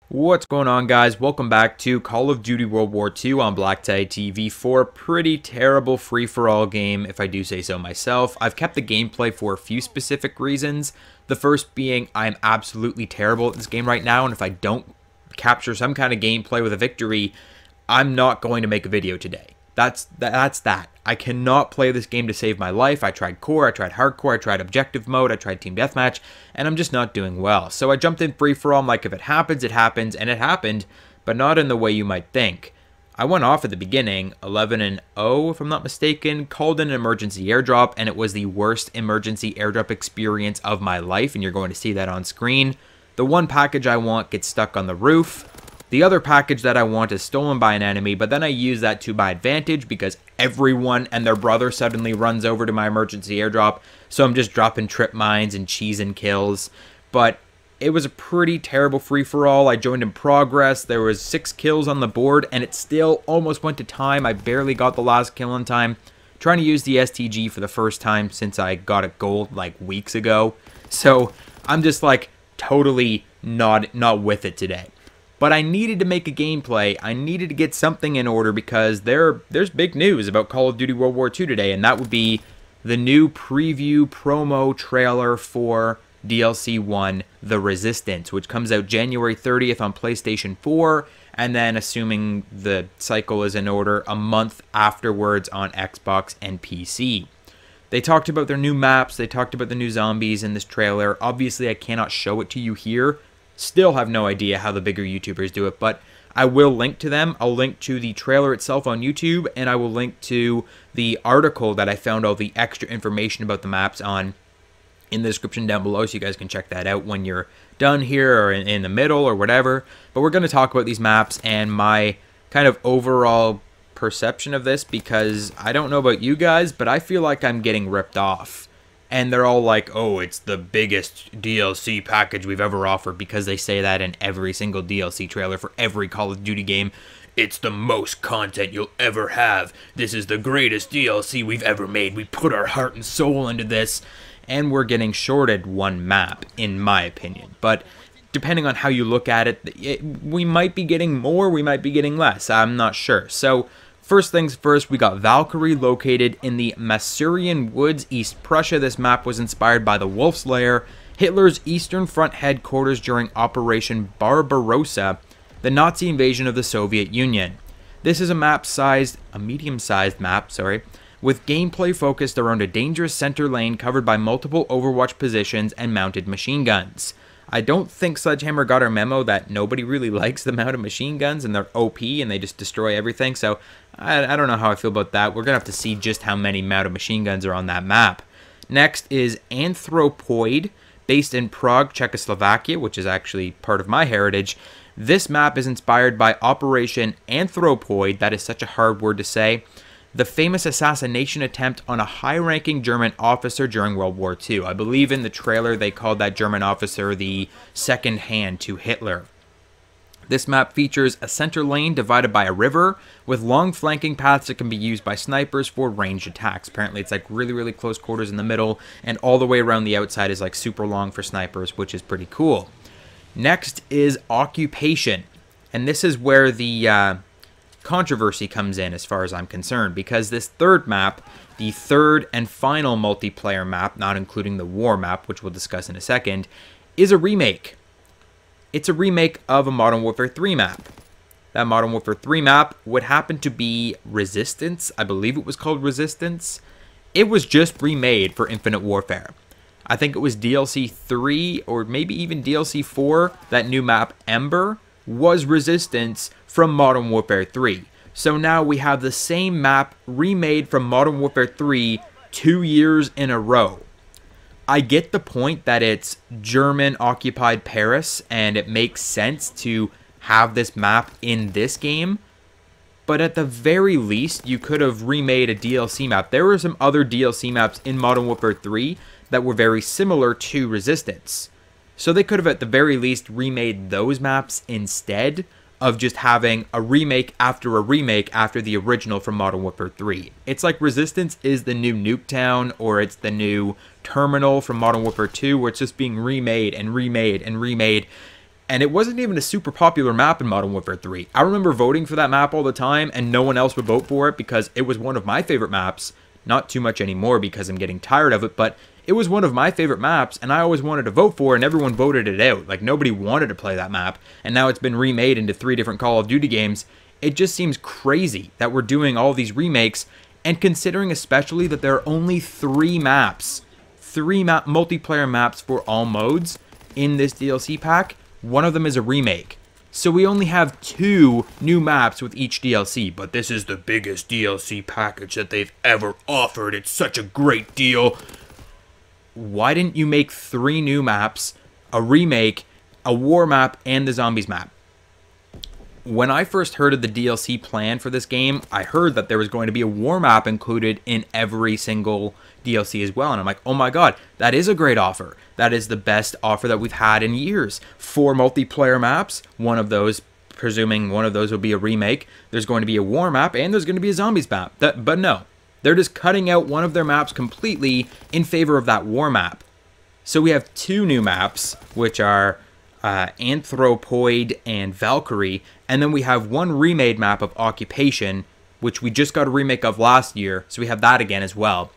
What's going on, guys? Welcome back to Call of Duty World War II on BlackTideTV for a pretty terrible free-for-all game, if I do say so myself. I've kept the gameplay for a few specific reasons. The first being I'm absolutely terrible at this game right now, and if I don't capture some kind of gameplay with a victory, I'm not going to make a video today. That's that. I cannot play this game to save my life. I tried core, I tried hardcore, I tried objective mode, I tried team deathmatch, and I'm just not doing well. So I jumped in free-for-all. I'm like, if it happens, it happens, and it happened, but not in the way you might think. I went off at the beginning, 11-0, if I'm not mistaken, called in an emergency airdrop, and it was the worst emergency airdrop experience of my life, and you're going to see that on screen. The one package I want gets stuck on the roof. The other package that I want is stolen by an enemy, but then I use that to my advantage because everyone and their brother suddenly runs over to my emergency airdrop, so I'm just dropping trip mines and cheesing kills. But it was a pretty terrible free-for-all. I joined in progress. There was 6 kills on the board, and it still almost went to time. I barely got the last kill in time. Trying to use the STG for the first time since I got it gold like weeks ago. So I'm just like totally not with it today. But I needed to make a gameplay. I needed to get something in order because there's big news about Call of Duty World War II today, and that would be the new preview promo trailer for DLC 1, The Resistance, which comes out January 30th on PlayStation 4, and then, assuming the cycle is in order, a month afterwards on Xbox and PC. They talked about their new maps, they talked about the new zombies in this trailer. Obviously, I cannot show it to you here. Still have no idea how the bigger YouTubers do it, but I will link to them. I'll link to the trailer itself on YouTube, and I will link to the article that I found all the extra information about the maps on in the description down below, so you guys can check that out when you're done here or in the middle or whatever. But we're going to talk about these maps and my kind of overall perception of this, because I don't know about you guys, but I feel like I'm getting ripped off. And they're all like, oh, it's the biggest DLC package we've ever offered, because they say that in every single DLC trailer for every Call of Duty game. It's the most content you'll ever have. This is the greatest DLC we've ever made. We put our heart and soul into this. And we're getting shorted one map, in my opinion. But depending on how you look at it, we might be getting more, we might be getting less. I'm not sure. So first things first, we got Valkyrie located in the Masurian Woods, East Prussia. This map was inspired by the Wolf's Lair, Hitler's Eastern Front headquarters during Operation Barbarossa, the Nazi invasion of the Soviet Union. This is a medium-sized map, with gameplay focused around a dangerous center lane covered by multiple Overwatch positions and mounted machine guns. I don't think Sledgehammer got our memo that nobody really likes the mounted machine guns and they're OP and they just destroy everything, so I don't know how I feel about that. We're going to have to see just how many mounted machine guns are on that map. Next is Anthropoid, based in Prague, Czechoslovakia, which is actually part of my heritage. This map is inspired by Operation Anthropoid, that is such a hard word to say, the famous assassination attempt on a high-ranking German officer during World War II. I believe in the trailer they called that German officer the second hand to Hitler. This map features a center lane divided by a river with long flanking paths that can be used by snipers for ranged attacks. Apparently it's like really close quarters in the middle, and all the way around the outside is like super long for snipers, which is pretty cool. Next is Occupation, and this is where the controversy comes in as far as I'm concerned, because this third map, the third and final multiplayer map, not including the war map, which we'll discuss in a second, is a remake. It's a remake of a Modern Warfare 3 map. That Modern Warfare 3 map would happen to be Resistance. I believe it was called Resistance. It was just remade for Infinite Warfare. I think it was DLC 3 or maybe even DLC 4, that new map Ember, was Resistance from Modern Warfare 3. So now we have the same map remade from Modern Warfare 3 2 years in a row. I get the point that it's German-occupied Paris, and it makes sense to have this map in this game, but at the very least, you could have remade a DLC map. There were some other DLC maps in Modern Warfare 3 that were very similar to Resistance. So they could have at the very least remade those maps instead of just having a remake after the original from Modern Warfare 3. It's like Resistance is the new Nuketown, or it's the new Terminal from Modern Warfare 2, where it's just being remade and remade and remade. And it wasn't even a super popular map in Modern Warfare 3. I remember voting for that map all the time, and no one else would vote for it because it was one of my favorite maps. Not too much anymore because I'm getting tired of it, but it was one of my favorite maps, and I always wanted to vote for it, and everyone voted it out. Like, nobody wanted to play that map, and now it's been remade into 3 different Call of Duty games. It just seems crazy that we're doing all these remakes, and considering especially that there are only 3 maps, 3 multiplayer maps for all modes in this DLC pack. One of them is a remake. So we only have 2 new maps with each DLC, but this is the biggest DLC package that they've ever offered. It's such a great deal. Why didn't you make 3 new maps, a remake, a war map, and the zombies map? When I first heard of the DLC plan for this game, I heard that there was going to be a war map included in every single DLC as well. And I'm like, oh my god, that is a great offer. That is the best offer that we've had in years. 4 multiplayer maps, one of those, presuming one of those will be a remake. There's going to be a war map, and there's going to be a zombies map. But no, they're just cutting out one of their maps completely in favor of that war map. So we have 2 new maps, which are Anthropoid and Valkyrie, and then we have 1 remade map of Occupation, which we just got a remake of last year, so we have that again as well.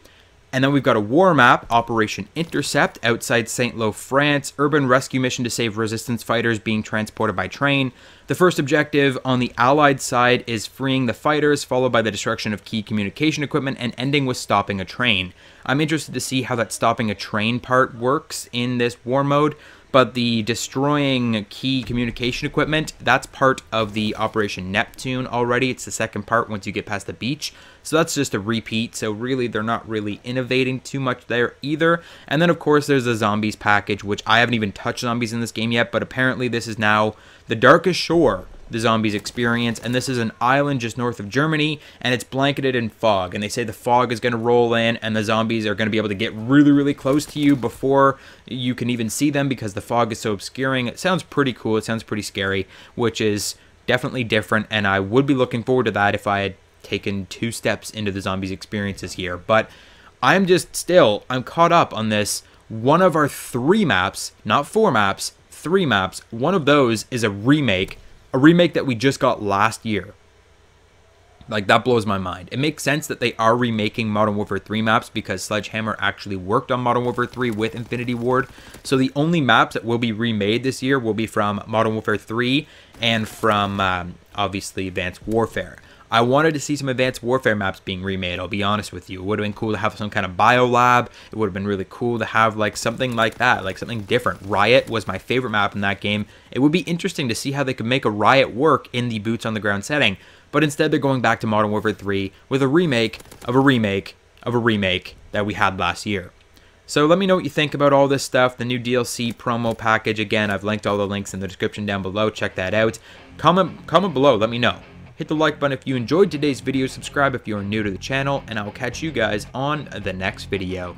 And then we've got a war map, Operation Intercept, outside St. Lo, France. Urban rescue mission to save resistance fighters being transported by train. The first objective on the Allied side is freeing the fighters, followed by the destruction of key communication equipment, and ending with stopping a train. I'm interested to see how that stopping a train part works in this war mode. But the destroying key communication equipment, that's part of the Operation Neptune already. It's the second part once you get past the beach. So that's just a repeat. So really, they're not really innovating too much there either. And then, of course, there's the zombies package, which I haven't even touched zombies in this game yet. But apparently, this is now the Darkest Shore, the zombies experience, and this is an island just north of Germany, and it's blanketed in fog, and they say the fog is going to roll in, and the zombies are going to be able to get really, really close to you before you can even see them because the fog is so obscuring. It sounds pretty cool. It sounds pretty scary, which is definitely different, and I would be looking forward to that if I had taken 2 steps into the zombies experiences here. But I'm caught up on this. One of our 3 maps, not 4 maps, 3 maps, one of those is a remake that we just got last year. Like, that blows my mind. It makes sense that they are remaking Modern Warfare 3 maps because Sledgehammer actually worked on Modern Warfare 3 with Infinity Ward. So the only maps that will be remade this year will be from Modern Warfare 3 and from, obviously, Advanced Warfare. I wanted to see some Advanced Warfare maps being remade, I'll be honest with you. It would have been cool to have some kind of biolab. It would have been really cool to have like something like that, like something different. Riot was my favorite map in that game. It would be interesting to see how they could make a Riot work in the boots on the ground setting. But instead they're going back to Modern Warfare 3 with a remake of a remake of a remake that we had last year. So let me know what you think about all this stuff, the new DLC promo package. Again, I've linked all the links in the description down below. Check that out. Comment below, let me know. Hit the like button if you enjoyed today's video, subscribe if you are new to the channel, and I will catch you guys on the next video.